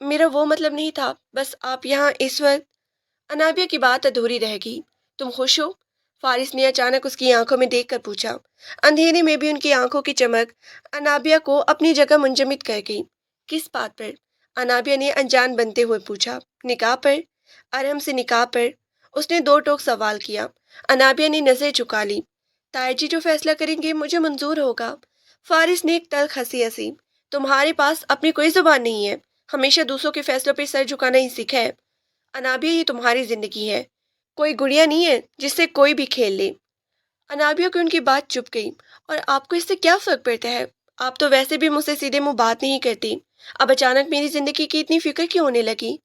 میرا وہ مطلب نہیں تھا، بس آپ یہاں اس وقت۔ انابیہ کی بات ادھوری رہ گئی۔ تم خوش ہو؟ فارس نے اچانک اس کی آنکھوں میں دیکھ کر پوچھا۔ اندھیرے میں بھی ان کی آنکھوں کی چمک انابیہ کو اپنی جگہ منجمد کر گئی۔ کس بات پر؟ انابیہ نے انجان بنتے ہوئے پوچھا۔ نکاح پر؟ ارحم سے نکاح پر؟ اس نے دو ٹوک سوال کیا۔ انابیہ نے نظر جھکا لی۔ تائی جی جو فیصلہ کریں گے مجھے منظور ہوگا۔ فارس نے ایک تلخ ہنسی ہنسی۔ تمہارے پاس اپنی کوئی زبان نہیں ہے، ہمیشہ دوسروں کے فیصلوں پہ سر جھکانا ہی سیکھا ہے۔ انابیہ یہ تمہاری زندگی ہے، کوئی گڑیا نہیں ہے جس سے کوئی بھی کھیل لے۔ انابیہ کو ان کی بات چپ گئی۔ اور آپ کو اس سے کیا فرق پڑتا ہے؟ آپ تو ویسے بھی مجھ سے سیدھے منہ بات نہیں کرتی، اب اچانک میری زندگی کی اتنی فکر کیوں ہونے لگی؟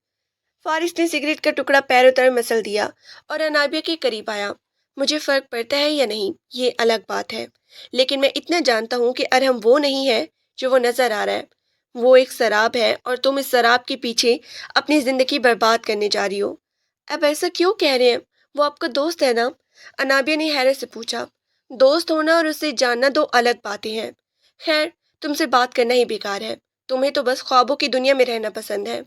فارس نے سگریٹ کا ٹکڑا پیروں تر مسل دیا اور انابیہ کے قریب آیا۔ مجھے فرق پڑتا ہے یا نہیں یہ الگ بات ہے، لیکن میں اتنا جانتا ہوں کہ ارحم وہ نہیں ہے جو وہ نظر آ رہا ہے۔ وہ ایک سراب ہے اور تم اس سراب کے پیچھے اپنی زندگی برباد کرنے جا رہی ہو۔ اب ایسا کیوں کہہ رہے ہیں؟ وہ آپ کا دوست ہے نا؟ انابیہ نے حیرت سے پوچھا۔ دوست ہونا اور اسے جاننا دو الگ باتیں ہیں۔ خیر، تم سے بات کرنا ہی بیکار ہے، تمہیں تو بس خوابوں کی دنیا میں رہنا پسند ہے۔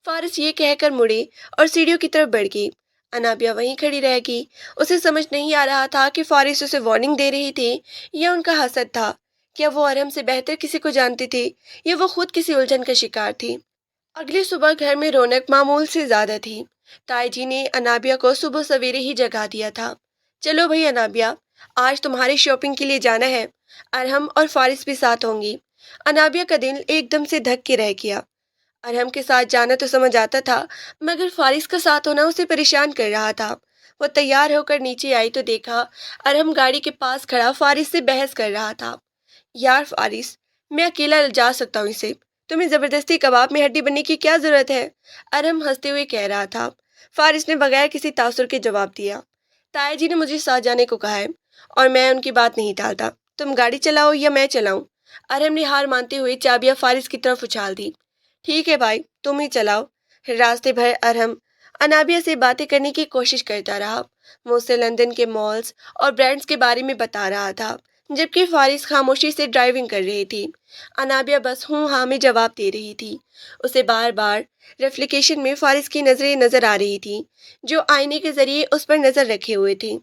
فارس یہ کہہ کر مڑی اور سیڑھیوں کی طرف بڑھ گئی۔ انابیہ وہیں کھڑی رہ گئی۔ اسے سمجھ نہیں آ رہا تھا کہ فارس اسے وارننگ دے رہی تھی یا ان کا حسد تھا۔ کیا وہ ارحم سے بہتر کسی کو جانتی تھی یا وہ خود کسی الجھن کا شکار تھی؟ اگلی صبح گھر میں رونق معمول سے زیادہ تھی۔ تائی جی نے انابیہ کو صبح سویرے ہی جگا دیا تھا۔ چلو بھائی انابیہ، آج تمہاری شاپنگ کے لیے جانا ہے، ارحم اور فارس بھی ساتھ ہوں گی۔ انابیہ کا دل ایک دم سے دھک کے رہ گیا۔ ارحم کے ساتھ جانا تو سمجھ آتا تھا، مگر فارس کا ساتھ ہونا اسے پریشان کر رہا تھا۔ وہ تیار ہو کر نیچے آئی تو دیکھا ارحم گاڑی کے پاس کھڑا فارس سے بحث کر رہا تھا۔ یار فارس، میں اکیلا جا سکتا ہوں اسے، تمہیں زبردستی کباب میں ہڈی بننے کی کیا ضرورت ہے؟ ارحم ہنستے ہوئے کہہ رہا تھا۔ فارس نے بغیر کسی تاثر کے جواب دیا۔ تائی جی نے مجھے ساتھ جانے کو کہا ہے اور میں ان کی بات نہیں ٹالتا، تم گاڑی چلاؤ یا میں چلاؤں؟ ارحم نے ہار مانتے ہوئے چابیاں فارس کی طرف اچھال دی۔ ٹھیک ہے بھائی، تم ہی چلاؤ۔ راستے بھر ارحم انابیہ سے باتیں کرنے کی کوشش کرتا رہا۔ وہ اسے لندن کے مالز اور برانڈز کے بارے میں بتا رہا تھا، جبکہ فارس خاموشی سے ڈرائیونگ کر رہی تھی۔ انابیہ بس ہوں ہاں میں جواب دے رہی تھی۔ اسے بار بار ریفلیکشن میں فارس کی نظریں نظر آ رہی تھیں، جو آئینے کے ذریعے اس پر نظر رکھے ہوئے تھی۔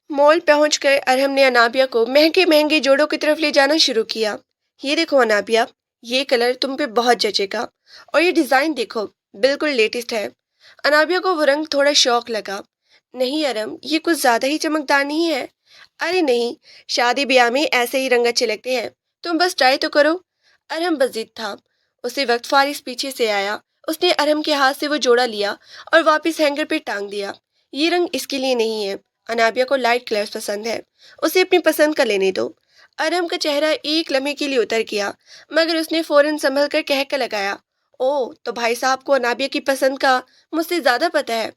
مال پہنچ کر ارحم نے انابیہ کو مہنگے مہنگے جوڑوں کی طرف لے جانا شروع کیا۔ یہ دیکھو انابیہ، یہ کلر تم پہ بہت جچے گا، اور یہ ڈیزائن دیکھو، بالکل لیٹسٹ ہے۔ انابیہ کو وہ رنگ تھوڑا شوق لگا۔ نہیں ارحم، یہ کچھ زیادہ ہی چمکدار نہیں ہے؟ ارے نہیں، شادی بیاہ میں ایسے ہی رنگ اچھے لگتے ہیں، تم بس ٹرائی تو کرو۔ ارحم بس ضد تھا۔ اسی وقت فارس پیچھے سے آیا۔ اس نے ارحم کے ہاتھ سے وہ جوڑا لیا اور واپس ہینگر پہ ٹانگ دیا۔ یہ رنگ اس کے لیے نہیں ہے، انابیہ کو لائٹ کلرز پسند ہے، اسے اپنی پسند کا لینے دو۔ ارحم کا چہرہ ایک لمحے کے لیے اتر گیا، مگر اس نے فوراً سنبھل کر کہہ کر لگایا، او تو بھائی صاحب کو انابیہ کی پسند کا مجھ سے زیادہ پتہ ہے۔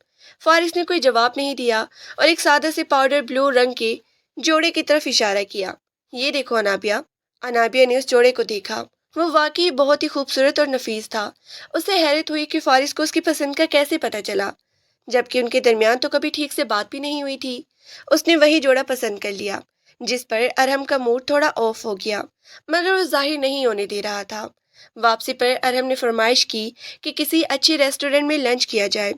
فارس نے کوئی جواب نہیں دیا اور ایک سادہ سے پاؤڈر بلو رنگ کے جوڑے کی طرف اشارہ کیا۔ یہ دیکھو انابیہ۔ انابیہ نے اس جوڑے کو دیکھا۔ وہ واقعی بہت ہی خوبصورت اور نفیس تھا۔ اسے حیرت ہوئی کہ فارس کو اس کی پسند کا کیسے پتہ چلا، جبکہ ان کے درمیان تو کبھی ٹھیک سے بات بھی نہیں ہوئی تھی۔ اس نے وہی جوڑا پسند کر لیا، جس پر ارحم کا موڈ تھوڑا آف ہو گیا، مگر وہ ظاہر نہیں ہونے دے رہا تھا۔ واپسی پر ارحم نے فرمائش کی کہ کسی اچھی ریسٹورنٹ میں لنچ کیا جائے۔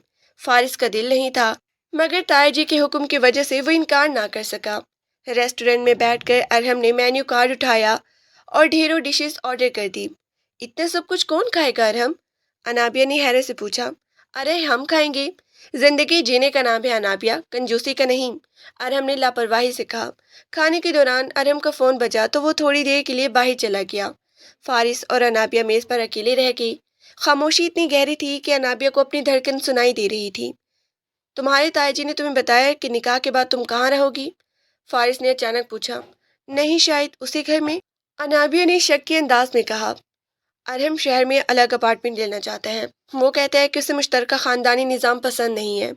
فارس کا دل نہیں تھا، مگر تائی جی کے حکم کی وجہ سے وہ انکار نہ کر سکا۔ ریسٹورنٹ میں بیٹھ کر ارحم نے مینیو کارڈ اٹھایا اور ڈھیروں ڈشز آرڈر کر دی۔ اتنا سب کچھ کون کھائے گا ارحم؟ انابیہ نے حیرت سے پوچھا۔ ارے ہم کھائیں گے، زندگی جینے کا نام ہے انابیہ، کنجوسی کا نہیں، ارحم نے لاپرواہی سے کہا۔ کھانے کے دوران ارحم کا فون بجا تو وہ تھوڑی دیر کے لیے باہر چلا گیا۔ فارس اور انابیہ میز پر اکیلے رہ گئی۔ خاموشی اتنی گہری تھی کہ انابیہ کو اپنی دھڑکن سنائی دے رہی تھی۔ تمہارے تائی جی نے تمہیں بتایا کہ نکاح کے بعد تم کہاں رہو گی؟ فارس نے اچانک پوچھا۔ نہیں، شاید اسی گھر میں، انابیہ نے شک کے انداز میں کہا۔ ارحم شہر میں الگ اپارٹمنٹ لینا چاہتا ہے، وہ کہتا ہے کہ اسے مشترکہ خاندانی نظام پسند نہیں ہے،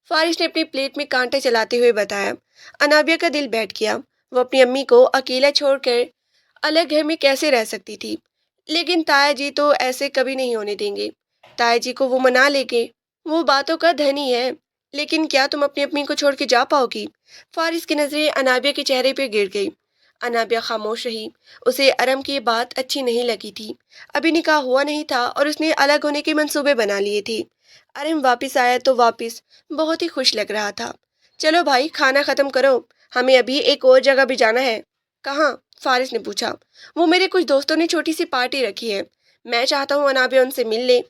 فارس نے اپنی پلیٹ میں کانٹے چلاتے ہوئے بتایا۔ انابیہ کا دل بیٹھ گیا۔ وہ اپنی امی کو اکیلا چھوڑ کر الگ گھر میں کیسے رہ سکتی تھی؟ لیکن تایا جی تو ایسے کبھی نہیں ہونے دیں گے، تایا جی کو وہ منا لیں گے، وہ باتوں کا دھنی ہے۔ لیکن کیا تم اپنی امی کو چھوڑ کے جا پاؤ گی؟ فارس کی نظریں انابیہ کے چہرے پہ گر گئی۔ انابیہ خاموش رہی۔ اسے ارم کی یہ بات اچھی نہیں لگی تھی۔ ابھی نکاح ہوا نہیں تھا اور اس نے الگ ہونے کے منصوبے بنا لیے تھے۔ ارم واپس آیا تو واپس بہت ہی خوش لگ رہا تھا۔ چلو بھائی، کھانا ختم کرو، ہمیں ابھی ایک اور جگہ بھی جانا ہے۔ کہاں؟ فارس نے پوچھا۔ وہ میرے کچھ دوستوں نے چھوٹی سی پارٹی رکھی ہے، میں چاہتا ہوں انابیہ ان سے مل لے،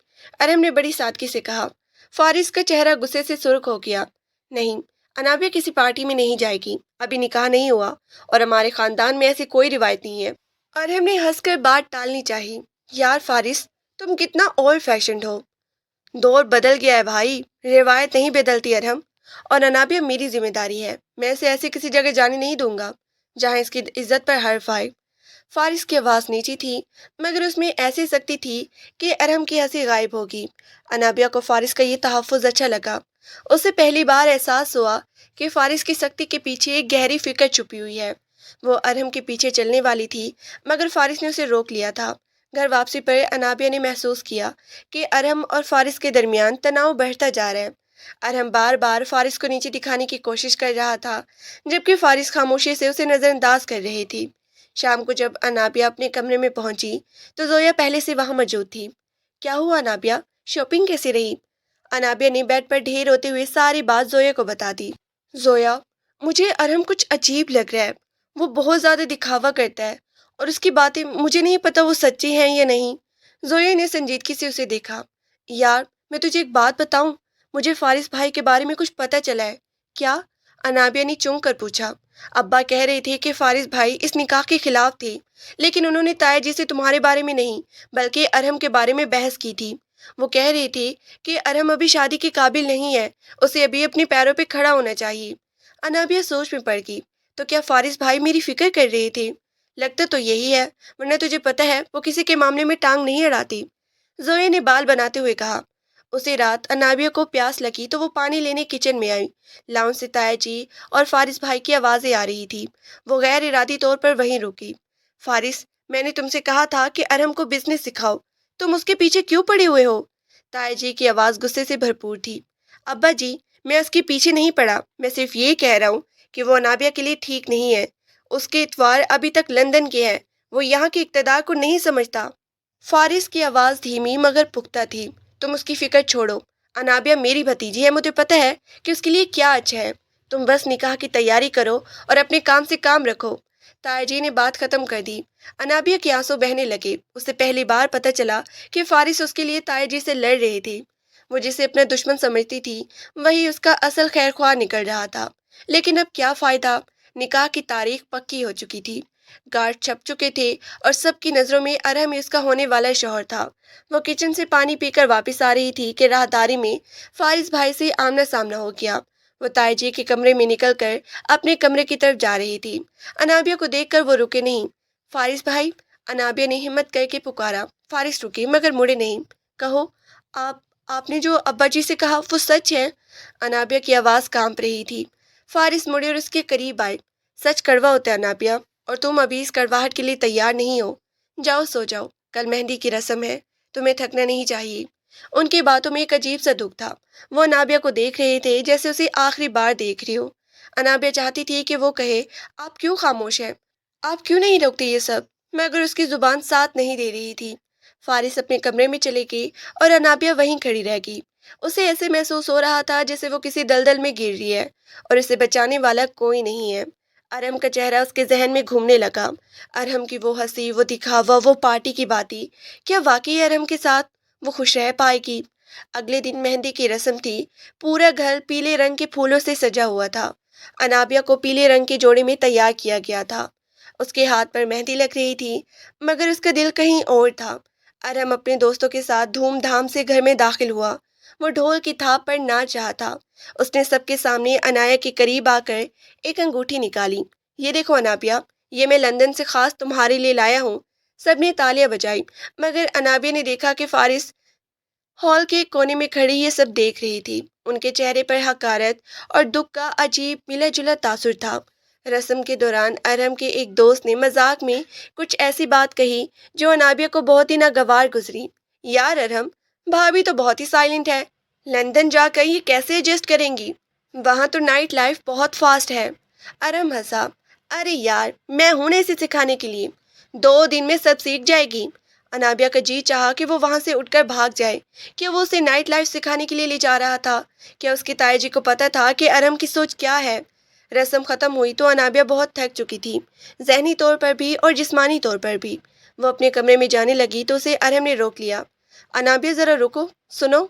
ارم نے بڑی سادگی سے کہا۔ فارس کا چہرہ غصے سے سرخ ہو گیا۔ نہیں، انابیہ کسی پارٹی میں نہیں جائے گی، ابھی نکاح نہیں ہوا اور ہمارے خاندان میں ایسی کوئی روایت نہیں ہے۔ ارم نے ہنس کر بات ٹالنی چاہی۔ یار فارس، تم کتنا اولڈ فیشنڈ ہو، دور بدل گیا ہے بھائی، روایت نہیں بدلتی ارہم، اور انابیہ میری ذمہ داری ہے، میں اسے ایسی کسی جگہ جانے نہیں دوں گا جہاں اس کی عزت پر حرف آئے۔ فارس کی آواز نیچی تھی مگر اس میں ایسی سختی تھی کہ ارہم کی ہنسی غائب ہوگی۔ انابیہ کو فارس کا یہ تحفظ اچھا لگا۔ اسے پہلی بار احساس ہوا کہ فارس کی سختی کے پیچھے ایک گہری فکر چھپی ہوئی ہے۔ وہ ارہم کے پیچھے چلنے والی تھی مگر فارس نے اسے روک لیا تھا۔ گھر واپسی پر انابیہ نے محسوس کیا کہ ارہم اور فارس کے درمیان تناؤ بڑھتا جا رہا ہے۔ ارہم بار بار فارس کو نیچے دکھانے کی کوشش کر رہا تھا جبکہ فارس خاموشی سے اسے نظر انداز کر رہی تھی۔ شام کو جب انابیہ اپنے کمرے میں پہنچی تو زویا پہلے سے وہاں موجود تھی۔ کیا ہوا انابیہ؟ شاپنگ کیسی رہی؟ انابیہ نے بیڈ پر ڈھیر ہوتے ہوئے ساری بات زویا کو بتا دی۔ زویا، مجھے ارہم کچھ عجیب لگ رہا ہے، وہ بہت زیادہ دکھاوا کرتا ہے اور اس کی باتیں مجھے نہیں پتا وہ سچی ہیں یا نہیں۔ زویا نے سنجیدگی سے اسے دیکھا۔ یار، میں تجھے ایک بات بتاؤں، مجھے فارس بھائی کے بارے میں کچھ پتہ چلا ہے۔ کیا؟ انابیہ نے چونک کر پوچھا۔ ابا کہہ رہے تھے کہ فارس بھائی اس نکاح کے خلاف تھے، لیکن انہوں نے تایا جی سے تمہارے بارے میں نہیں بلکہ ارہم کے بارے میں بحث کی تھی۔ وہ کہہ رہے تھے کہ ارہم ابھی شادی کے قابل نہیں ہے، اسے ابھی اپنے پیروں پہ کھڑا ہونا چاہیے۔ انابیہ سوچ میں پڑ گئی۔ تو کیا فارس بھائی میری فکر کر رہے تھے؟ لگتا تو یہی ہے، ورنہ تجھے پتہ ہے وہ کسی کے معاملے میں ٹانگ نہیں اڑاتی، زویا نے بال بناتے ہوئے کہا۔ اسی رات انابیہ کو پیاس لگی تو وہ پانی لینے کچن میں آئی۔ لاؤنج سے تایا جی اور فارس بھائی کی آوازیں آ رہی تھی۔ وہ غیر ارادی طور پر وہیں رکی۔ فارس، میں نے تم سے کہا تھا کہ ارہم کو بزنس سکھاؤ، تم اس کے پیچھے کیوں پڑے ہوئے ہو؟ تایا جی کی آواز غصے سے بھرپور تھی۔ ابا جی، میں اس کے پیچھے نہیں پڑا، میں صرف یہ کہہ رہا ہوں کہ وہ انابیہ کے لیے ٹھیک نہیں ہے۔ اس کے اتوار ابھی تک لندن کے ہیں، وہ یہاں کے اقتدار کو نہیں سمجھتا۔ فارس کی آواز دھیمی مگر پختہ تھی۔ تم اس کی فکر چھوڑو، انابیہ میری بھتیجی ہے، مجھے پتہ ہے کہ اس کے لیے کیا اچھا ہے، تم بس نکاح کی تیاری کرو اور اپنے کام سے کام رکھو۔ تایا جی نے بات ختم کر دی۔ انابیہ کے آنسو بہنے لگے۔ اسے پہلی بار پتہ چلا کہ فارس اس کے لیے تایا جی سے لڑ رہے تھے۔ وہ جسے اپنا دشمن سمجھتی تھی وہی اس کا اصل خیر خواہ نکل رہا تھا۔ لیکن اب کیا فائدہ، نکاح کی تاریخ پکی ہو چکی تھی، گارڈ چھپ چکے تھے اور سب کی نظروں میں ارہم اس کا ہونے والا شوہر تھا۔ وہ کچن سے پانی پی کر واپس آ رہی تھی کہ راہداری میں فارس بھائی سے آمنا سامنا ہو گیا۔ وہ تایا جی کے کمرے میں نکل کر اپنے کمرے کی طرف جا رہی تھی۔ انابیہ کو دیکھ کر وہ رکے نہیں۔ فارس بھائی، انابیہ نے ہمت کر کے پکارا۔ فارس رکے مگر مڑے نہیں۔ کہو، آپ نے جو ابا جی سے کہا وہ سچ ہے؟ انابیہ کی آواز کانپ رہی تھی۔ فارس مڑے اور اس کے قریب آئے۔ سچ کڑوا ہوتا ہے انابیہ، اور تم ابھی اس کڑواہٹ کے لیے تیار نہیں ہو۔ جاؤ سو جاؤ، کل مہندی کی رسم ہے، تمہیں تھکنا نہیں چاہیے۔ ان کی باتوں میں ایک عجیب سا دکھ تھا۔ وہ انابیہ کو دیکھ رہے تھے جیسے اسے آخری بار دیکھ رہی ہو۔ انابیہ چاہتی تھی کہ وہ کہے، آپ کیوں خاموش ہیں، آپ کیوں نہیں روکتے یہ سب، مگر اس کی زبان ساتھ نہیں دے رہی تھی۔ فارس اپنے کمرے میں چلے گئی اور انابیہ وہیں کھڑی رہ گئی۔ اسے ایسے محسوس ہو رہا تھا جیسے وہ کسی دلدل میں گر رہی ہے اور اسے بچانے والا کوئی نہیں ہے۔ ارہم کا چہرہ اس کے ذہن میں گھومنے لگا۔ ارہم کی وہ ہنسی، وہ دکھاوا، وہ پارٹی کی باتیں، کیا واقعی ارہم کے ساتھ وہ خوش رہ پائے گی؟ اگلے دن مہندی کی رسم تھی۔ پورا گھر پیلے رنگ کے پھولوں سے سجا ہوا تھا۔ انابیہ کو پیلے رنگ کے جوڑے میں تیار کیا گیا تھا۔ اس کے ہاتھ پر مہندی لگ رہی تھی مگر اس کا دل کہیں اور تھا۔ ارہم اپنے دوستوں کے ساتھ دھوم دھام سے گھر میں داخل ہوا۔ وہ ڈھول کی تھاپ پر ناچ رہا تھا۔ اس نے سب کے سامنے انایا کے قریب آ کر ایک انگوٹھی نکالی۔ یہ دیکھو انابیہ، یہ میں لندن سے خاص تمہارے لیے لایا ہوں۔ سب نے تالیاں بجائی مگر انابیہ نے دیکھا کہ فارس ہال کے کونے میں کھڑی یہ سب دیکھ رہی تھی۔ ان کے چہرے پر حقارت اور دکھ کا عجیب ملا جلا تاثر تھا۔ رسم کے دوران ارہم کے ایک دوست نے مذاق میں کچھ ایسی بات کہی جو انابیہ کو بہت ہی ناگوار گزری۔ یار ارہم، بھابھی تو بہت ہی سائلنٹ ہے، لندن جا کر یہ کیسے ایڈجسٹ کریں گی؟ وہاں تو نائٹ لائف بہت فاسٹ ہے۔ ارہم ہنسا۔ ارے یار، میں ہوں نا اسے سکھانے کے لیے، 2 دن میں سب سیکھ جائے گی۔ انابیہ کا جی چاہا کہ وہ وہاں سے اٹھ کر بھاگ جائے۔ کیا وہ اسے نائٹ لائف سکھانے کے لیے لے جا رہا تھا؟ کیا اس کے تائی جی کو پتا تھا کہ ارم کی سوچ کیا ہے؟ رسم ختم ہوئی تو انابیہ بہت تھک چکی تھی، ذہنی طور پر بھی اور جسمانی طور پر بھی۔ وہ اپنے کمرے میں جانے لگی تو اسے ارم نے روک لیا۔ انابیہ ذرا رکو، سنو۔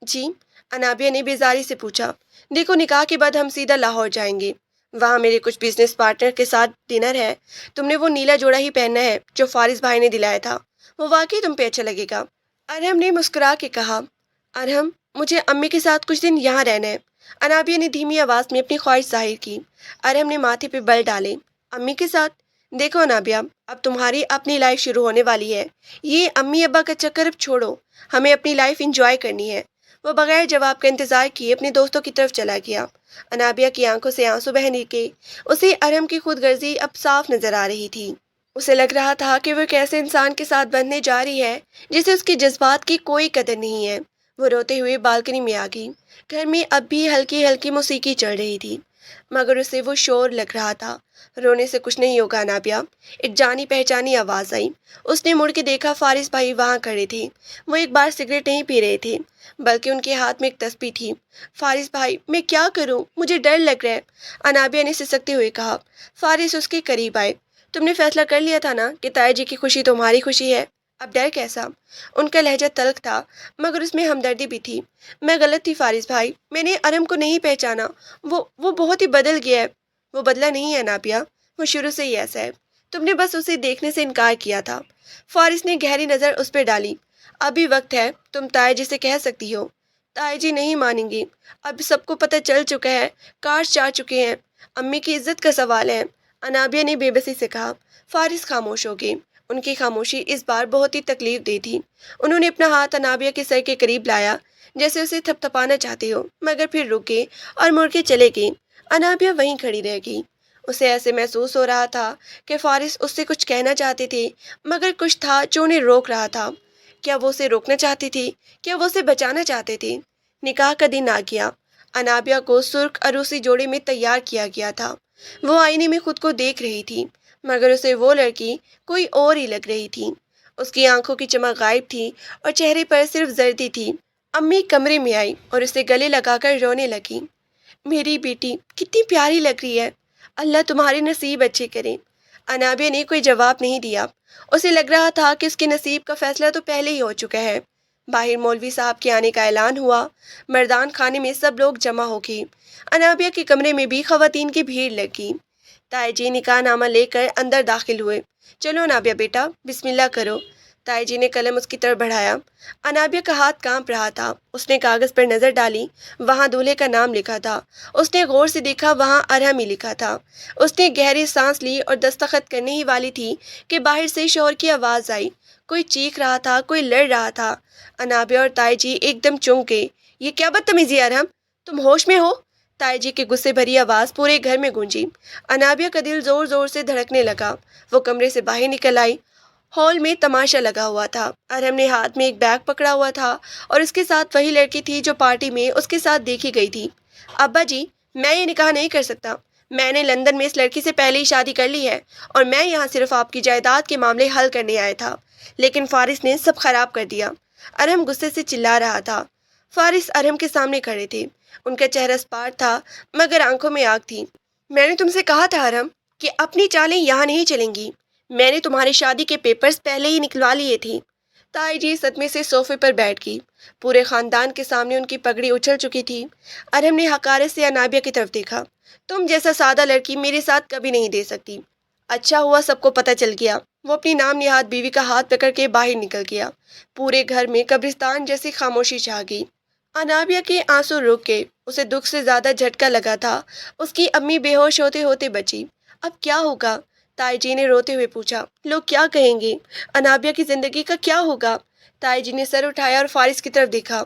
جی؟ انابیہ نے بیزاری سے پوچھا۔ دیکھو، نکاح کے بعد ہم سیدھا لاہور جائیں گے، وہاں میرے کچھ بزنس پارٹنر کے ساتھ ڈنر ہے۔ تم نے وہ نیلا جوڑا ہی پہننا ہے جو فارس بھائی نے دلایا تھا، وہ واقعی تم پہ اچھا لگے گا۔ ارہم نے مسکرا کے کہا۔ ارہم، مجھے امی کے ساتھ کچھ دن یہاں رہنا ہے۔ انابیہ نے دھیمی آواز میں اپنی خواہش ظاہر کی۔ ارہم نے ماتھے پہ بل ڈالے۔ امی کے ساتھ؟ دیکھو انابیہ، اب تمہاری اپنی لائف شروع ہونے والی ہے، یہ امی ابا کا چکر اب چھوڑو، ہمیں اپنی لائف انجوائے کرنی ہے۔ وہ بغیر جواب کا انتظار کیے اپنے دوستوں کی طرف چلا گیا۔ انابیہ کی آنکھوں سے آنسو بہنے کے اسے ارہم کی خود غرضی اب صاف نظر آ رہی تھی۔ اسے لگ رہا تھا کہ وہ ایک ایسے انسان کے ساتھ بندھنے جا رہی ہے جسے اس کے جذبات کی کوئی قدر نہیں ہے۔ وہ روتے ہوئے بالکنی میں آ گئی۔ گھر میں اب بھی ہلکی ہلکی موسیقی چل رہی تھی، مگر اسے وہ شور لگ رہا تھا۔ رونے سے کچھ نہیں ہوگا انابیہ، ایک جانی پہچانی آواز آئی۔ اس نے مڑ کے دیکھا، فارس بھائی وہاں کھڑے تھے۔ وہ ایک بار سگریٹ نہیں پی رہے تھے، بلکہ ان کے ہاتھ میں ایک تسبیح تھی۔ فارس بھائی، میں کیا کروں، مجھے ڈر لگ رہا ہے، انابیہ نے سسکتے ہوئے کہا۔ فارس اس کے قریب آئے۔ تم نے فیصلہ کر لیا تھا نا کہ تائی جی کی خوشی تمہاری خوشی ہے، اب ڈر کیسا؟ ان کا لہجہ تلخ تھا مگر اس میں ہمدردی بھی تھی۔ میں غلط تھی فارس بھائی، میں نے ارم کو نہیں پہچانا، وہ بہت ہی بدل گیا ہے۔ وہ بدلا نہیں ہے انابیہ، وہ شروع سے ہی ایسا ہے، تم نے بس اسے دیکھنے سے انکار کیا تھا۔ فارس نے گہری نظر اس پہ ڈالی۔ ابھی وقت ہے، تم تائی جی سے کہہ سکتی ہو۔ تائی جی نہیں مانیں گی، اب سب کو پتہ چل چکا ہے، کاش جا چکے ہیں، امی کی عزت کا سوال ہے، انابیہ نے بے بسی سے کہا۔ فارس خاموش ہو گئے۔ ان کی خاموشی اس بار بہت ہی تکلیف دہ تھی۔ انہوں نے اپنا ہاتھ انابیہ کے سر کے قریب لایا جیسے اسے تھپ تھپانا چاہتے ہو، مگر پھر رک گئے اور مڑ کے چلے گئے۔ انابیہ وہیں کھڑی رہ گئی۔ اسے ایسے محسوس ہو رہا تھا کہ فارس اس سے کچھ کہنا چاہتے تھے مگر کچھ تھا جو انہیں روک رہا تھا۔ کیا وہ اسے روکنا چاہتے تھے؟ کیا وہ اسے بچانا چاہتے تھے؟ نکاح کا دن آ گیا۔ انابیہ کو سرخ عروسی جوڑے میں تیار کیا گیا تھا۔ وہ آئینے میں خود کو دیکھ رہی تھی مگر اسے وہ لڑکی کوئی اور ہی لگ رہی تھی۔ اس کی آنکھوں کی چمک غائب تھی اور چہرے پر صرف زردی تھی۔ امی کمرے میں آئی اور اسے گلے لگا کر رونے لگی۔ میری بیٹی کتنی پیاری لگ رہی ہے، اللہ تمہارے نصیب اچھے کرے۔ انابیہ نے کوئی جواب نہیں دیا۔ اسے لگ رہا تھا کہ اس کے نصیب کا فیصلہ تو پہلے ہی ہو چکا ہے۔ باہر مولوی صاحب کے آنے کا اعلان ہوا۔ مردان خانے میں سب لوگ جمع ہو گئے۔ انابیہ کے کمرے میں بھی خواتین کی بھیڑ لگی۔ تائی جی نکاح نامہ لے کر اندر داخل ہوئے۔ چلو انابیہ بیٹا، بسم اللہ کرو۔ تائی جی نے قلم اس کی طرف بڑھایا۔ انابیہ کا ہاتھ کانپ رہا تھا۔ اس نے کاغذ پر نظر ڈالی، وہاں دولہے کا نام لکھا تھا۔ اس نے غور سے دیکھا، وہاں ارہم ہی لکھا تھا۔ اس نے گہری سانس لی اور دستخط کرنے ہی والی تھی کہ باہر سے شوہر کی آواز آئی۔ کوئی چیخ رہا تھا، کوئی لڑ رہا تھا۔ انابیہ اور تائی جی ایک دم چونک گئے۔ یہ کیا بدتمیزی ہے ارہم، تم ہوش میں ہو؟ تائی جی کی غصے بھری آواز پورے گھر میں گونجی۔ انابیہ کا دل زور زور سے دھڑکنے لگا۔ وہ کمرے سے باہر نکل آئی۔ ہال میں تماشا لگا ہوا تھا۔ ارہم نے ہاتھ میں ایک بیگ پکڑا ہوا تھا اور اس کے ساتھ وہی لڑکی تھی جو پارٹی میں اس کے ساتھ دیکھی گئی تھی۔ ابا جی، میں یہ نکاح نہیں کر سکتا، میں نے لندن میں اس لڑکی سے پہلے ہی شادی کر لی ہے اور میں یہاں صرف آپ کی جائیداد کے معاملے حل کرنے آیا تھا، لیکن فارس نے سب خراب کر دیا۔ ارہم غصے سے چلا رہا تھا۔ فارس ارہم کے سامنے کھڑے تھے۔ ان کا چہرہ سپاٹ تھا مگر آنکھوں میں آگ تھی۔ میں نے تم سے کہا تھا ارہم کہ اپنی چالیں یہاں نہیں چلیں گی، میں نے تمہاری شادی کے پیپرز پہلے ہی نکلوا لیے تھے۔ تائی جی صدمے سے صوفے پر بیٹھ گئی۔ پورے خاندان کے سامنے ان کی پگڑی اچھل چکی تھی۔ ارہم نے حقارت سے انابیہ کی طرف دیکھا۔ تم جیسا سادہ لڑکی میرے ساتھ کبھی نہیں دے سکتی۔ اچھا ہوا سب کو پتہ چل گیا۔ وہ اپنی نام نہاد بیوی کا ہاتھ پکڑ کے باہر نکل گیا۔ پورے گھر میں قبرستان جیسی خاموشی چھا گئی۔ انابیہ کے آنسو رک گئے۔ اسے دکھ سے زیادہ جھٹکا لگا تھا۔ اس کی امی بے ہوش ہوتے ہوتے بچی۔ اب کیا ہوگا؟ تائی جی نے روتے ہوئے پوچھا۔ لوگ کیا کہیں گے؟ انابیہ کی زندگی کا کیا ہوگا؟ تائی جی نے سر اٹھایا اور فارس کی طرف دیکھا۔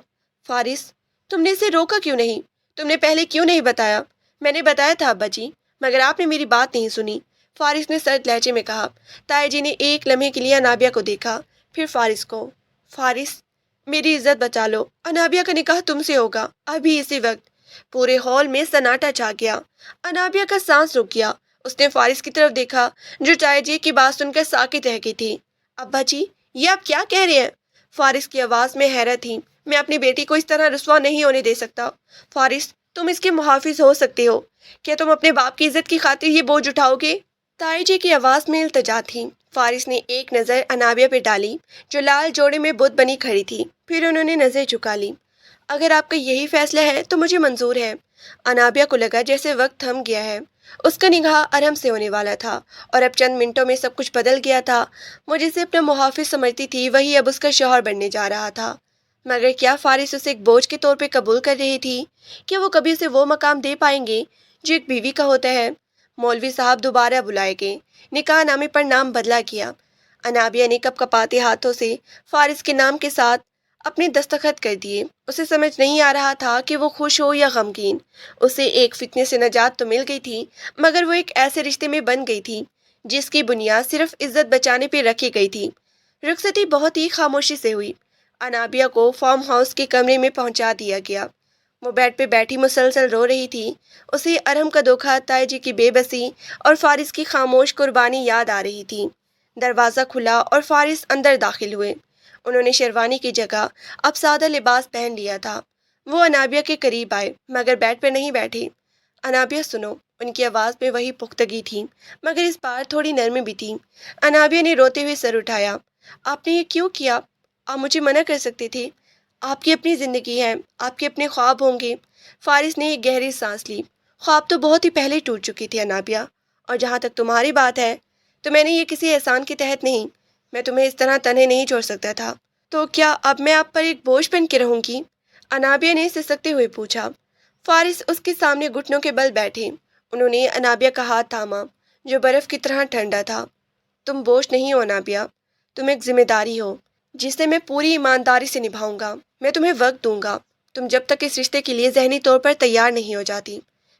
فارس، تم نے اسے روکا کیوں نہیں؟ تم نے پہلے کیوں نہیں بتایا؟ میں نے بتایا تھا ابا جی، مگر آپ نے میری بات نہیں سنی، فارس نے سرد لہجے میں کہا۔ تائی جی نے ایک لمحے کے لیے انابیہ کو دیکھا، پھر فارس کو۔ فارس، میری عزت بچا لو، انابیہ کا نکاح تم سے ہوگا، ابھی اسی وقت۔ پورے ہال میں سناٹا چھا گیا۔ انابیہ کا سانس رک گیا۔ اس نے فارس کی طرف دیکھا جو تائی جی کی بات سن کر ساکت رہ گئی تھی۔ ابا جی، یہ آپ کیا کہہ رہے ہیں؟ فارس کی آواز میں حیرت تھی۔ میں اپنی بیٹی کو اس طرح رسوا نہیں ہونے دے سکتا۔ فارس، تم اس کے محافظ ہو سکتے ہو، کیا تم اپنے باپ کی عزت کی خاطر یہ بوجھ اٹھاؤ گے؟ تائی جی کی آواز میں التجا تھی۔ فارس نے ایک نظر انابیہ پہ ڈالی جو لال جوڑے میں بت بنی کھڑی تھی، پھر انہوں نے نظر جھکا لی۔ اگر آپ کا یہی فیصلہ ہے تو مجھے منظور ہے۔ انابیہ کو لگا جیسے وقت تھم گیا ہے۔ اس کا نگاہ ارم سے ہونے والا تھا اور اب چند منٹوں میں سب کچھ بدل گیا تھا۔ وہ جسے اپنا محافظ سمجھتی تھی وہی اب اس کا شوہر بننے جا رہا تھا۔ مگر کیا فارس اسے ایک بوجھ کے طور پہ قبول کر رہی تھی؟ کیا وہ کبھی اسے وہ مقام دے پائیں گے جو ایک بیوی کا ہوتا ہے؟ مولوی صاحب دوبارہ بلائے گئے۔ نکاح نامے پر نام بدلا کیا۔ انابیہ نے کپ کپاتے ہاتھوں سے فارس کے نام کے ساتھ اپنے دستخط کر دیے۔ اسے سمجھ نہیں آ رہا تھا کہ وہ خوش ہو یا غمگین۔ اسے ایک فتنے سے نجات تو مل گئی تھی، مگر وہ ایک ایسے رشتے میں بن گئی تھی جس کی بنیاد صرف عزت بچانے پہ رکھی گئی تھی۔ رخصتی بہت ہی خاموشی سے ہوئی۔ انابیہ کو فارم ہاؤس کے کمرے میں پہنچا دیا گیا۔ وہ بیڈ پہ بیٹھی مسلسل رو رہی تھی۔ اسے ارم کا دھوکہ، تائی جی کی بے بسی اور فارس کی خاموش قربانی یاد آ رہی تھی۔ دروازہ کھلا اور فارس اندر داخل ہوئے۔ انہوں نے شیروانی کی جگہ اب سادہ لباس پہن لیا تھا۔ وہ انابیہ کے قریب آئے مگر بیڈ پہ نہیں بیٹھے۔ انابیہ سنو، ان کی آواز میں وہی پختگی تھی مگر اس بار تھوڑی نرمی بھی تھی۔ انابیہ نے روتے ہوئے سر اٹھایا۔ آپ نے یہ کیوں کیا؟ آپ مجھے منع کر سکتے تھے۔ آپ کی اپنی زندگی ہے، آپ کے اپنے خواب ہوں گے۔ فارس نے ایک گہری سانس لی۔ خواب تو بہت ہی پہلے ٹوٹ چکی تھی انابیہ، اور جہاں تک تمہاری بات ہے تو میں نے یہ کسی احسان کے تحت نہیں، میں تمہیں اس طرح تنہے نہیں چھوڑ سکتا تھا۔ تو کیا اب میں آپ پر ایک بوجھ بن کے رہوں گی؟ انابیہ نے سسکتے ہوئے پوچھا۔ فارس اس کے سامنے گھٹنوں کے بل بیٹھے۔ انہوں نے انابیہ کا ہاتھ تھاما جو برف کی طرح ٹھنڈا تھا۔ تم بوجھ نہیں ہو انابیہ، تم ایک ذمہ داری ہو جسے میں پوری ایمانداری سے نبھاؤں گا۔ میں تمہیں وقت دوں گا، تم جب تک اس رشتے کے لیے ذہنی طور پر تیار نہیں ہو جاتی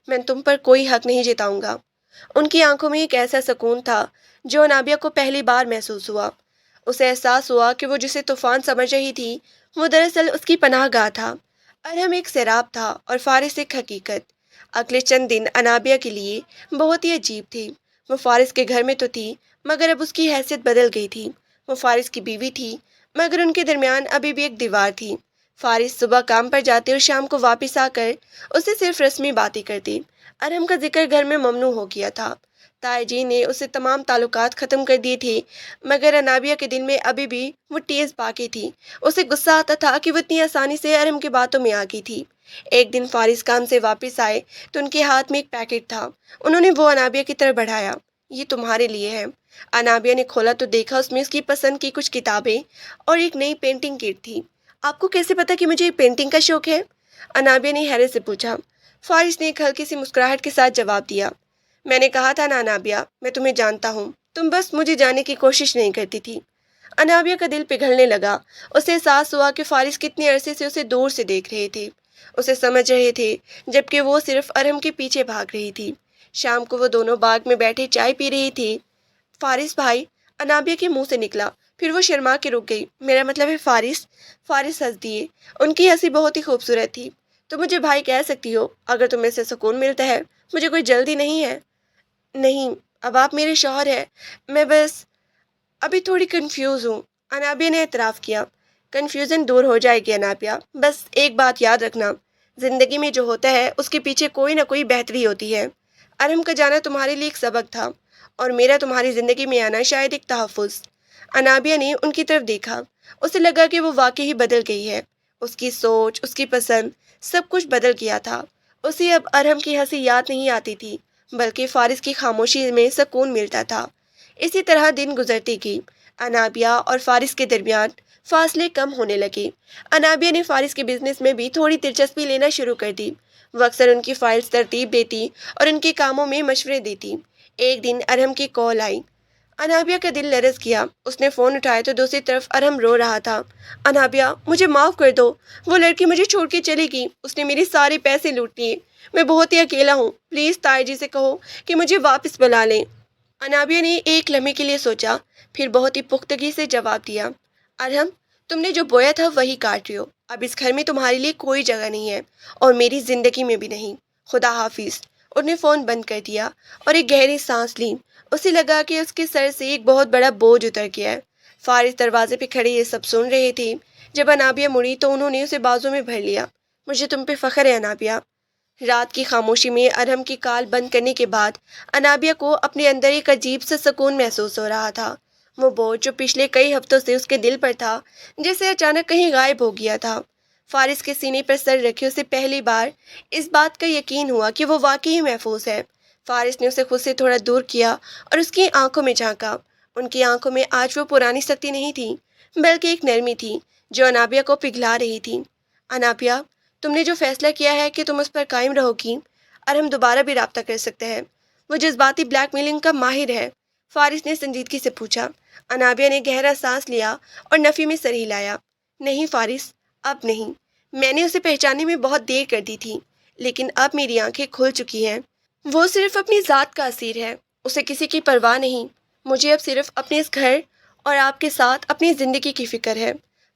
میں تم پر کوئی حق نہیں جتاؤں گا۔ ان کی آنکھوں میں ایک ایسا سکون تھا جو انابیہ کو پہلی بار محسوس ہوا۔ اسے احساس ہوا کہ وہ جسے طوفان سمجھ رہی تھی وہ دراصل اس کی پناہ گاہ تھا۔ ارم ایک سیراب تھا اور فارس ایک حقیقت۔ اگلے چند دن انابیہ کے لیے بہت ہی عجیب تھے۔ وہ فارس کے گھر میں تو تھی مگر اب اس کی حیثیت بدل گئی تھی۔ وہ فارس کی بیوی تھی مگر ان کے درمیان ابھی بھی ایک دیوار تھی۔ فارس صبح کام پر جاتے اور شام کو واپس آ کر اسے صرف رسمی باتیں کرتے۔ ارم کا ذکر گھر میں ممنوع ہو گیا تھا۔ تائی جی نے اسے تمام تعلقات ختم کر دیے تھے مگر انابیہ کے دل میں ابھی بھی وہ ٹیز باقی تھی۔ اسے غصہ آتا تھا کہ وہ اتنی آسانی سے ارم کی باتوں میں آ گئی تھی۔ ایک دن فارس کام سے واپس آئے تو ان کے ہاتھ میں ایک پیکٹ تھا۔ انہوں نے وہ انابیہ کی طرف بڑھایا۔ یہ تمہارے لیے ہے۔ انابیہ نے کھولا تو دیکھا اس میں اس کی پسند کی کچھ کتابیں اور ایک نئی پینٹنگ کٹ تھی۔ آپ کو کیسے پتا کہ مجھے پینٹنگ کا شوق ہے؟ انابیہ نے حیرت سے پوچھا۔ فارس نے ایک ہلکی سی مسکراہٹ کے ساتھ جواب دیا۔ میں نے کہا تھا نا انابیہ، میں تمہیں جانتا ہوں، تم بس مجھے جاننے کی کوشش نہیں کرتی تھی۔ انابیہ کا دل پگھلنے لگا۔ اسے احساس ہوا کہ فارس کتنے عرصے سے اسے دور سے دیکھ رہے تھے، اسے سمجھ رہے تھے، جبکہ وہ صرف ارم کے پیچھے بھاگ رہی تھی۔ شام کو وہ دونوں باغ میں بیٹھے چائے پی رہی تھی۔ فارس بھائی، انابیہ کے منہ سے نکلا، پھر وہ شرما کے رک گئی۔ میرا مطلب ہے فارس۔ فارس ہنس دیے۔ ان کی ہنسی بہت ہی خوبصورت تھی۔ تو مجھے بھائی کہہ سکتی ہو اگر تمہیں سے سکون ملتا ہے، مجھے کوئی جلدی نہیں ہے۔ نہیں، اب آپ میرے شوہر ہیں، میں بس ابھی تھوڑی کنفیوز ہوں، انابیہ نے اعتراف کیا۔ کنفیوژن دور ہو جائے گی انابیہ، بس ایک بات یاد رکھنا، زندگی میں جو ہوتا ہے اس کے پیچھے کوئی نہ کوئی بہتری ہوتی ہے۔ ارم کا جانا تمہارے لیے ایک سبق تھا اور میرا تمہاری زندگی میں آنا شاید ایک تحفظ۔ انابیہ نے ان کی طرف دیکھا۔ اسے لگا کہ وہ واقعی بدل گئی ہے۔ اس کی سوچ، اس کی پسند، سب کچھ بدل گیا تھا۔ اسے اب ارم کی ہنسی یاد نہیں آتی تھی بلکہ فارس کی خاموشی میں سکون ملتا تھا۔ اسی طرح دن گزرتے گئے۔ انابیہ اور فارس کے درمیان فاصلے کم ہونے لگے۔ انابیہ نے فارس کے بزنس میں بھی تھوڑی دلچسپی لینا شروع کر دی۔ وہ اکثر ان کی فائلز ترتیب دیتی اور ان کے کاموں میں مشورے دیتی۔ ایک دن ارم کی کال آئی۔ انابیہ کا دل لرز گیا۔ اس نے فون اٹھایا تو دوسری طرف ارم رو رہا تھا۔ انابیہ، مجھے معاف کر دو، وہ لڑکی مجھے چھوڑ کے چلی گئی، اس نے میرے سارے پیسے لوٹ لیے، میں بہت ہی اکیلا ہوں، پلیز تائی جی سے کہو کہ مجھے واپس بلا لیں۔ انابیہ نے ایک لمحے کے لیے سوچا، پھر بہت ہی پختگی سے جواب دیا۔ ارم، تم نے جو بویا تھا وہی کاٹ رہے ہو۔ اب اس گھر میں تمہارے لیے کوئی جگہ نہیں ہے اور میری زندگی میں بھی نہیں۔ خدا حافظ۔ انہیں فون بند کر دیا اور ایک گہری سانس لی۔ اسے لگا کہ اس کے سر سے ایک بہت بڑا بوجھ اتر گیا ہے۔ فارس دروازے پہ کھڑے یہ سب سن رہے تھے۔ جب انابیہ مڑی تو انہوں نے اسے بازو میں بھر لیا۔ مجھے تم پہ فخر ہے انابیہ۔ رات کی خاموشی میں ارہم کی کال بند کرنے کے بعد انابیہ کو اپنے اندر ایک عجیب سا سکون محسوس ہو رہا تھا۔ وہ بوجھ جو پچھلے کئی ہفتوں سے اس کے دل پر تھا جیسے اچانک کہیں غائب ہو گیا تھا۔ فارس کے سینے پر سر رکھے اسے پہلی بار اس بات کا یقین ہوا کہ وہ واقعی محفوظ ہے۔ فارس نے اسے خود سے تھوڑا دور کیا اور اس کی آنکھوں میں جھانکا۔ ان کی آنکھوں میں آج وہ پرانی سختی نہیں تھی بلکہ ایک نرمی تھی جو انابیہ کو پگھلا رہی تھی۔ انابیہ، تم نے جو فیصلہ کیا ہے کہ تم اس پر قائم رہو گی، ارہم دوبارہ بھی رابطہ کر سکتا ہے۔ وہ جذباتی بلیک میلنگ کا ماہر ہے، فارس نے سنجیدگی سے پوچھا۔ انابیہ نے گہرا سانس لیا اور نفی میں سر ہلایا۔ نہیں فارس، اب نہیں۔ میں نے اسے پہچاننے میں بہت دیر کر دی تھی، لیکن اب میری آنکھیں کھل چکی ہیں۔ وہ صرف اپنی ذات کا اسیر ہے، اسے کسی کی پرواہ نہیں۔ مجھے اب صرف اپنے اس گھر اور آپ کے ساتھ اپنی زندگی کی فکر ہے۔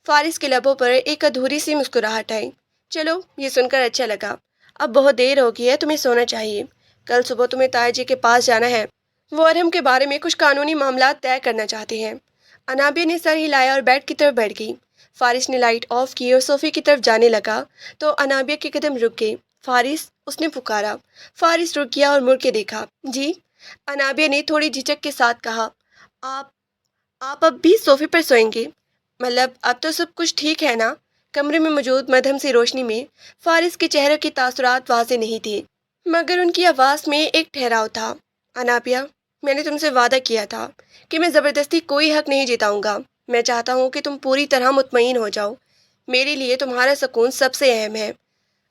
فارس کے لبوں پر ایک ادھوری سی مسکراہٹ آئی۔ چلو، یہ سن کر اچھا لگا۔ اب بہت دیر ہو گئی ہے، تمہیں سونا چاہیے۔ کل صبح تمہیں تایا جی کے پاس جانا ہے۔ وہ ارہم کے بارے میں کچھ قانونی معاملات طے کرنا چاہتے ہیں۔ انابیہ نے سر ہلایا اور بیڈ کی طرف بڑھ گئی۔ فارس نے لائٹ آف کی اور صوفے کی طرف جانے لگا تو انابیہ کے قدم رک گئے۔ فارس، اس نے پکارا۔ فارس رک گیا اور مڑ کے دیکھا۔ جی؟ انابیہ نے تھوڑی جھجک کے ساتھ کہا۔ آپ آپ اب بھی صوفے پر سوئیں گے؟ مطلب اب تو سب کچھ ٹھیک ہے نا؟ کمرے میں موجود مدھم سی روشنی میں فارس کے چہرے کے تاثرات واضح نہیں تھے، مگر ان کی آواز میں ایک ٹھہراؤ تھا۔ انابیہ، میں نے تم سے وعدہ کیا تھا کہ میں زبردستی کوئی حق نہیں جتاؤں گا۔ میں چاہتا ہوں کہ تم پوری طرح مطمئن ہو جاؤ۔ میرے لیے تمہارا سکون سب سے اہم ہے۔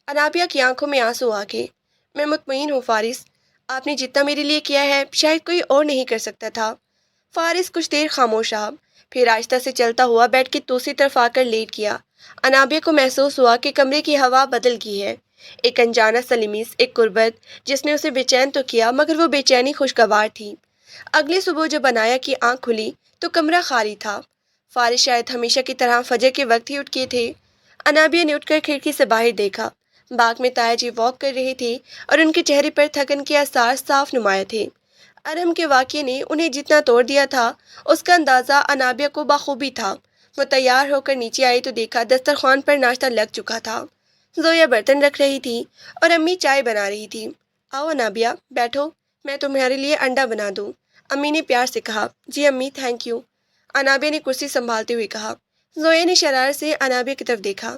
انابیہ کی آنکھوں میں آنسو آ گئے۔ میں مطمئن ہوں فارس، آپ نے جتنا میرے لیے کیا ہے شاید کوئی اور نہیں کر سکتا تھا۔ فارس کچھ دیر خاموش رہا، پھر آہستہ سے چلتا ہوا بیڈ کی دوسری طرف آ کر لیٹ گیا۔ انابیہ کو محسوس ہوا کہ کمرے کی ہوا بدل گئی ہے۔ ایک انجانا سا لمس، ایک قربت جس نے اسے بے چین تو کیا مگر وہ بے چینی خوشگوار تھی۔ اگلی صبح جب انایا کی آنکھ کھلی تو کمرہ خالی تھا۔ فارس شاید ہمیشہ کی طرح فجر کے وقت ہی اٹھ گئے تھے۔ انابیہ نے اٹھ کر کھڑکی سے باہر دیکھا۔ باغ میں تایا جی واک کر رہے تھے اور ان کے چہرے پر تھکن کے آثار صاف نمایاں تھے۔ ارہم کے واقعے نے انہیں جتنا توڑ دیا تھا اس کا اندازہ انابیہ کو بخوبی تھا۔ وہ تیار ہو کر نیچے آئی تو دیکھا دسترخوان پر ناشتہ لگ چکا تھا۔ زویا برتن رکھ رہی تھی اور امی چائے بنا رہی تھی۔ آؤ انابیہ، بیٹھو، میں تمہارے لیے انڈا بنا دوں، امی نے پیار سے کہا۔ جی امی، تھینک یو، انابیہ نے کرسی سنبھالتے ہوئے کہا۔ زویا نے شرارت سے انابیہ کی طرف دیکھا۔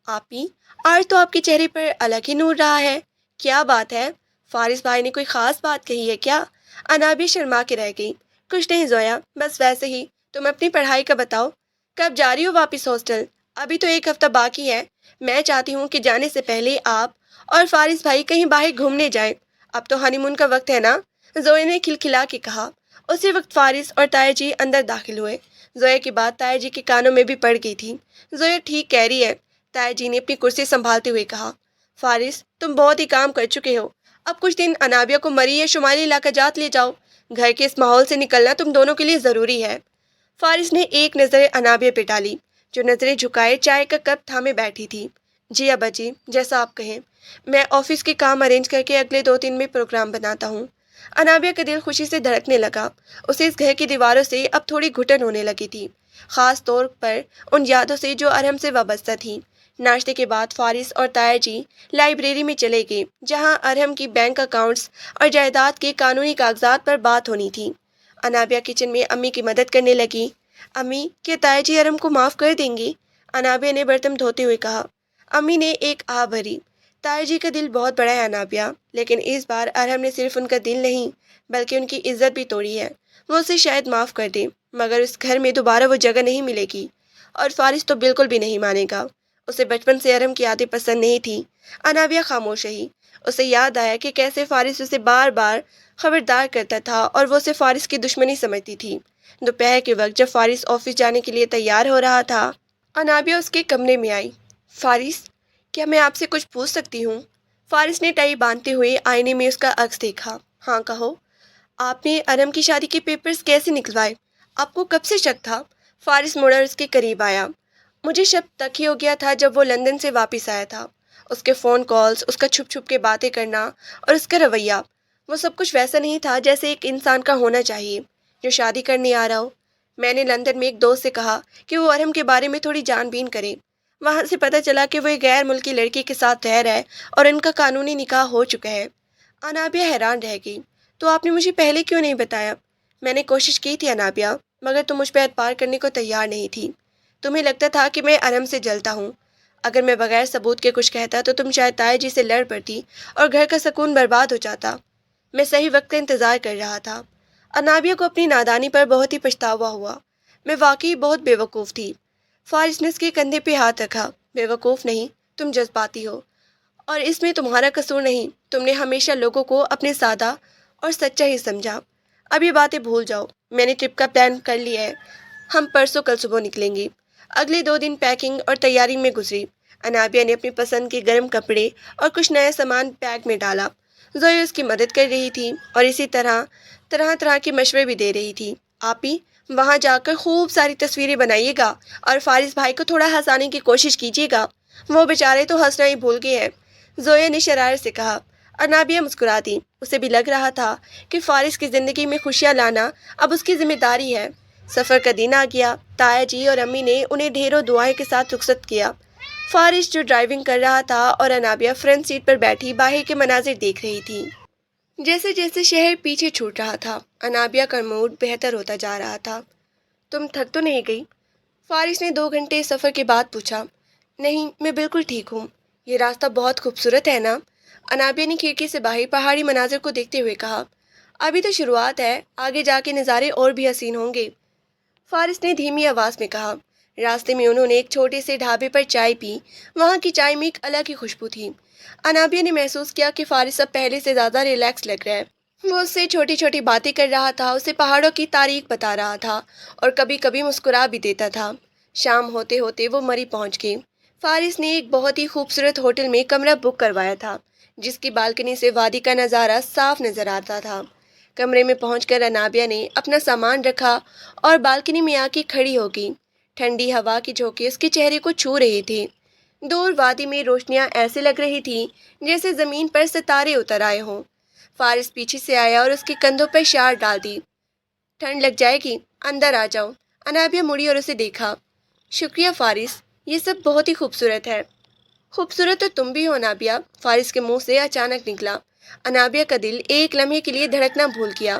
آپی، آج تو آپ کے چہرے پر الگ ہی نور رہا ہے، کیا بات ہے؟ فارس بھائی نے کوئی خاص بات کہی ہے کیا؟ انابیہ شرما کے رہ گئی۔ کچھ نہیں زویا، بس ویسے ہی۔ تم اپنی پڑھائی کا بتاؤ، کب جا رہی ہو واپس ہاسٹل؟ ابھی تو ایک ہفتہ باقی ہے۔ میں چاہتی ہوں کہ جانے سے پہلے آپ اور فارس بھائی کہیں باہر گھومنے جائیں۔ اب تو ہانی مون کا وقت ہے نا؟ زویا نے کھلکھلا کے کہا۔ اسی وقت فارس اور تایا جی اندر داخل ہوئے۔ زویا کی بات تایا جی کے کانوں میں بھی پڑ گئی تھی۔ زویا ٹھیک کہہ رہی ہے، تایا جی نے اپنی کرسی سنبھالتے ہوئے کہا۔ فارس، تم بہت ہی کام کر چکے ہو، اب کچھ دن انابیہ کو مری یا شمالی علاقہ جات لے جاؤ۔ گھر کے اس ماحول سے نکلنا تم دونوں کے لیے ضروری ہے۔ فارس نے ایک نظر انابیہ پہ ڈالی جو نظریں جھکائے چائے کا کپ تھامے بیٹھی تھی۔ جی ابا جی، جیسا آپ کہیں، میں آفس کے کام ارینج کر کے اگلے 2 دن میں پروگرام بناتا ہوں۔ انابیہ کا دل خوشی سے دھڑکنے لگا۔ اسے اس گھر کی دیواروں سے اب تھوڑی گھٹن ہونے لگی تھی، خاص طور پر ان یادوں سے جو ارہم سے وابستہ تھیں۔ ناشتے کے بعد فارس اور تایا جی لائبریری میں چلے گئے جہاں ارہم کی بینک اکاؤنٹس اور جائیداد کے قانونی کاغذات پر بات ہونی تھی۔ انابیہ کچن میں امی کی مدد کرنے لگی۔ امی، کیا تایا جی ارہم کو معاف کر دیں گی؟ انابیہ نے برتن دھوتے ہوئے کہا۔ امی نے ایک آہ بھری۔ تایا جی کا دل بہت بڑا ہے انابیہ، لیکن اس بار ارہم نے صرف ان کا دل نہیں بلکہ ان کی عزت بھی توڑی ہے۔ وہ اسے شاید معاف کر دیں مگر اس گھر میں دوبارہ وہ جگہ نہیں ملے گی، اور فارس تو بالکل بھی نہیں مانے گا۔ اسے بچپن سے ارہم کی عادتیں پسند نہیں تھیں۔ انابیہ خاموش رہی۔ اسے یاد آیا کہ کیسے فارس اسے بار بار خبردار کرتا تھا اور وہ اسے فارس کی دشمنی سمجھتی تھی۔ دوپہر کے وقت جب فارس آفس جانے کے لیے تیار ہو رہا تھا، انابیہ اس کے کمرے میں آئی۔ فارس، کیا میں آپ سے کچھ پوچھ سکتی ہوں؟ فارس نے ٹائی باندھتے ہوئے آئینے میں اس کا عکس دیکھا۔ ہاں کہو۔ آپ نے ارہم کی شادی کے پیپرز کیسے نکلوائے؟ آپ کو کب سے شک تھا؟ فارس مڑا اور اس کے قریب آیا۔ مجھے شب تک ہی ہو گیا تھا جب وہ لندن سے واپس آیا تھا۔ اس کے فون کالز، اس کا چھپ چھپ کے باتیں کرنا اور اس کا رویہ، وہ سب کچھ ویسا نہیں تھا جیسے ایک انسان کا ہونا چاہیے جو شادی کرنے آ رہا ہو۔ میں نے لندن میں ایک دوست سے کہا کہ وہ ارہم کے بارے میں تھوڑی جان بین کرے۔ وہاں سے پتہ چلا کہ وہ ایک غیر ملکی لڑکی کے ساتھ رہ رہا ہے اور ان کا قانونی نکاح ہو چکا ہے۔ انابیہ حیران رہ گئی۔ تو آپ نے مجھے پہلے کیوں نہیں بتایا؟ میں نے کوشش کی تھی انابیہ، مگر تم مجھ پہ اعتبار کرنے کو تیار نہیں تھی۔ تمہیں لگتا تھا کہ میں ارہم سے جلتا ہوں۔ اگر میں بغیر ثبوت کے کچھ کہتا تو تم شاید تائے جی سے لڑ پڑتی اور گھر کا سکون برباد ہو جاتا۔ میں صحیح وقت کا انتظار کر رہا تھا۔ انابیہ کو اپنی نادانی پر بہت ہی پچھتاوا ہوا۔ میں واقعی بہت بے وقوف تھی۔ فارس نے اس کے کندھے پہ ہاتھ رکھا۔ بے وقوف نہیں، تم جذباتی ہو، اور اس میں تمہارا قصور نہیں۔ تم نے ہمیشہ لوگوں کو اپنے سادہ اور سچا ہی سمجھا۔ اب یہ باتیں بھول جاؤ، میں نے ٹرپ کا پلان کر لیا ہے۔ ہم پرسوں کل صبح نکلیں گے۔ اگلے 2 دن پیکنگ اور تیاری میں گزری۔ انابیہ نے اپنی پسند کے گرم کپڑے اور کچھ نیا سامان بیگ میں ڈالا۔ زویا اس کی مدد کر رہی تھی اور اسی طرح طرح کے مشورے بھی دے رہی تھی۔ آپی، وہاں جا کر خوب ساری تصویریں بنائیے گا اور فارس بھائی کو تھوڑا ہنسانے کی کوشش کیجیے گا، وہ بیچارے تو ہنسنا ہی بھول گئے ہیں، زویا نے شرارت سے کہا۔ انابیہ مسکرا دی۔ اسے بھی لگ رہا تھا کہ فارس کی زندگی میں خوشیاں لانا اب اس کی ذمہ داری ہے۔ سفر کا دن آ گیا۔ تایا جی اور امی نے انہیں ڈھیروں دعائیں کے ساتھ رخصت کیا۔ فارس جو ڈرائیونگ کر رہا تھا اور انابیہ فرنٹ سیٹ پر بیٹھی باہر کے مناظر دیکھ رہی تھی۔ جیسے جیسے شہر پیچھے چھوٹ رہا تھا، انابیہ کا موڈ بہتر ہوتا جا رہا تھا۔ تم تھک تو نہیں گئی؟ فارس نے 2 گھنٹے سفر کے بعد پوچھا۔ نہیں، میں بالکل ٹھیک ہوں۔ یہ راستہ بہت خوبصورت ہے نا؟ انابیہ نے کھڑکی سے باہر پہاڑی مناظر کو دیکھتے ہوئے کہا۔ ابھی تو شروعات ہے، آگے جا کے نظارے اور بھی حسین ہوں گے، فارس نے دھیمی آواز میں کہا۔ راستے میں انہوں نے ایک چھوٹے سے ڈھابے پر چائے پی۔ وہاں کی چائے میں ایک الگ ہی خوشبو تھی۔ انابیہ نے محسوس کیا کہ فارس اب پہلے سے زیادہ ریلیکس لگ رہا ہے۔ وہ اس سے چھوٹی چھوٹی باتیں کر رہا تھا، اسے پہاڑوں کی تاریخ بتا رہا تھا اور کبھی کبھی مسکرا بھی دیتا تھا۔ شام ہوتے ہوتے وہ مری پہنچ گئے۔ فارس نے ایک بہت ہی خوبصورت ہوٹل میں کمرہ بک کروایا تھا، جس کی بالکنی سے وادی کا نظارہ صاف نظر آتا تھا۔ کمرے میں پہنچ کر انابیہ نے اپنا سامان رکھا اور بالکنی میں آ کے کھڑی ہو گئی۔ ٹھنڈی ہوا کی جھونکے اس کے چہرے کو چھو رہے تھے۔ دور وادی میں روشنیاں ایسے لگ رہی تھیں جیسے زمین پر ستارے اتر آئے ہوں۔ فارس پیچھے سے آیا اور اس کے کندھوں پر شال ڈال دی۔ ٹھنڈ لگ جائے گی، اندر آ جاؤ۔ انابیہ مڑی اور اسے دیکھا۔ شکریہ فارس، یہ سب بہت ہی خوبصورت ہے۔ خوبصورت تو تم بھی ہو انابیہ، فارس کے منہ سے اچانک نکلا۔ انابیہ کا دل ایک لمحے کے لیے دھڑکنا بھول گیا۔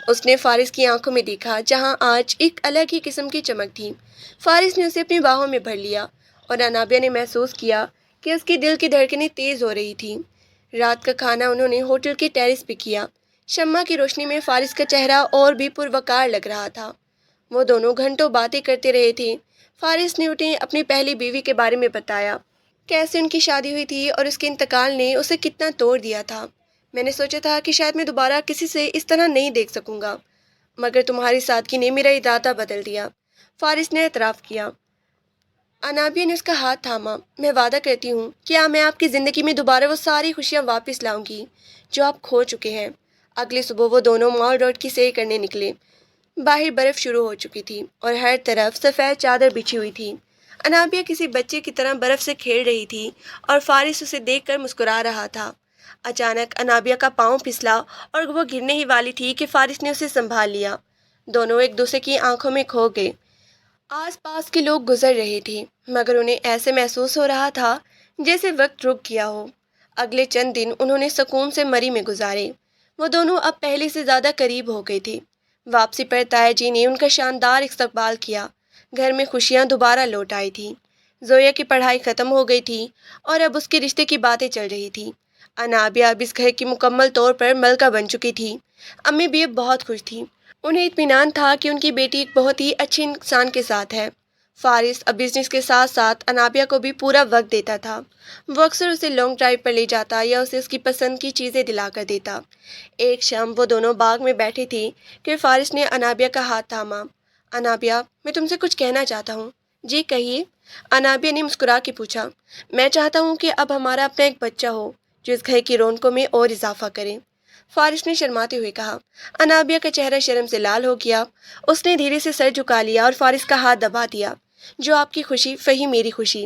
اس نے فارس کی آنکھوں میں دیکھا جہاں آج ایک الگ ہی قسم کی چمک تھی۔ فارس نے اسے اپنی باہوں میں بھر لیا اور انابیہ نے محسوس کیا کہ اس کے دل کی دھڑکنیں تیز ہو رہی تھیں۔ رات کا کھانا انہوں نے ہوٹل کے ٹیرس پہ کیا۔ شمع کی روشنی میں فارس کا چہرہ اور بھی پروقار لگ رہا تھا۔ وہ دونوں گھنٹوں باتیں کرتے رہے تھے۔ فارس نے انہیں اپنی پہلی بیوی کے بارے میں بتایا، کیسے ان کی شادی ہوئی تھی اور اس کے انتقال نے اسے کتنا توڑ دیا تھا۔ میں نے سوچا تھا کہ شاید میں دوبارہ کسی سے اس طرح نہیں دیکھ سکوں گا، مگر تمہاری سادگی نے میرا ارادہ بدل دیا، فارس نے اعتراف کیا۔ انابیہ نے اس کا ہاتھ تھاما۔ میں وعدہ کرتی ہوں کہ میں آپ کی زندگی میں دوبارہ وہ ساری خوشیاں واپس لاؤں گی جو آپ کھو چکے ہیں۔ اگلی صبح وہ دونوں مال روڈ کی سیر کرنے نکلے۔ باہر برف شروع ہو چکی تھی اور ہر طرف سفید چادر بچھی ہوئی تھی۔ انابیہ کسی بچے کی طرح برف سے کھیل رہی تھی اور فارس اسے دیکھ کر مسکرا رہا تھا۔ اچانک انابیہ کا پاؤں پھسلا اور وہ گرنے ہی والی تھی کہ فارس نے اسے سنبھال لیا۔ دونوں ایک دوسرے کی آنکھوں میں کھو گئے۔ آس پاس کے لوگ گزر رہے تھے، مگر انہیں ایسے محسوس ہو رہا تھا جیسے وقت رک گیا ہو۔ اگلے چند دن انہوں نے سکون سے مری میں گزارے۔ وہ دونوں اب پہلے سے زیادہ قریب ہو گئے تھے۔ واپسی پر تایا جی نے ان کا شاندار استقبال کیا۔ گھر میں خوشیاں دوبارہ لوٹ آئی تھیں۔ زویا کی پڑھائی ختم ہو گئی تھی اور اب اس کے رشتے کی باتیں چل رہی تھیں۔ انابیہ اب اس گھر کی مکمل طور پر ملکہ بن چکی تھی۔ امی بھی اب بہت خوش تھیں۔ انہیں اطمینان تھا کہ ان کی بیٹی ایک بہت ہی اچھے انسان کے ساتھ ہے۔ فارس اب بزنس کے ساتھ ساتھ انابیہ کو بھی پورا وقت دیتا تھا۔ وہ اکثر اسے لانگ ڈرائیو پر لے جاتا یا اسے اس کی پسند کی چیزیں دلا کر دیتا۔ ایک شام وہ دونوں باغ میں بیٹھے تھے کہ فارس نے انابیہ کا ہاتھ تھاما۔ انابیہ، میں تم سے کچھ کہنا چاہتا ہوں۔ جی کہیے، انابیہ نے مسکرا کے پوچھا۔ میں چاہتا ہوں کہ اب ہمارا اپنا ایک بچہ ہو جو اس گھر کی رونقوں میں اور اضافہ کرے، فارس نے شرماتے ہوئے کہا۔ انابیہ کا چہرہ شرم سے لال ہو گیا۔ اس نے دھیرے سے سر جھکا لیا اور فارس کا ہاتھ دبا دیا۔ جو آپ کی خوشی وہی میری خوشی۔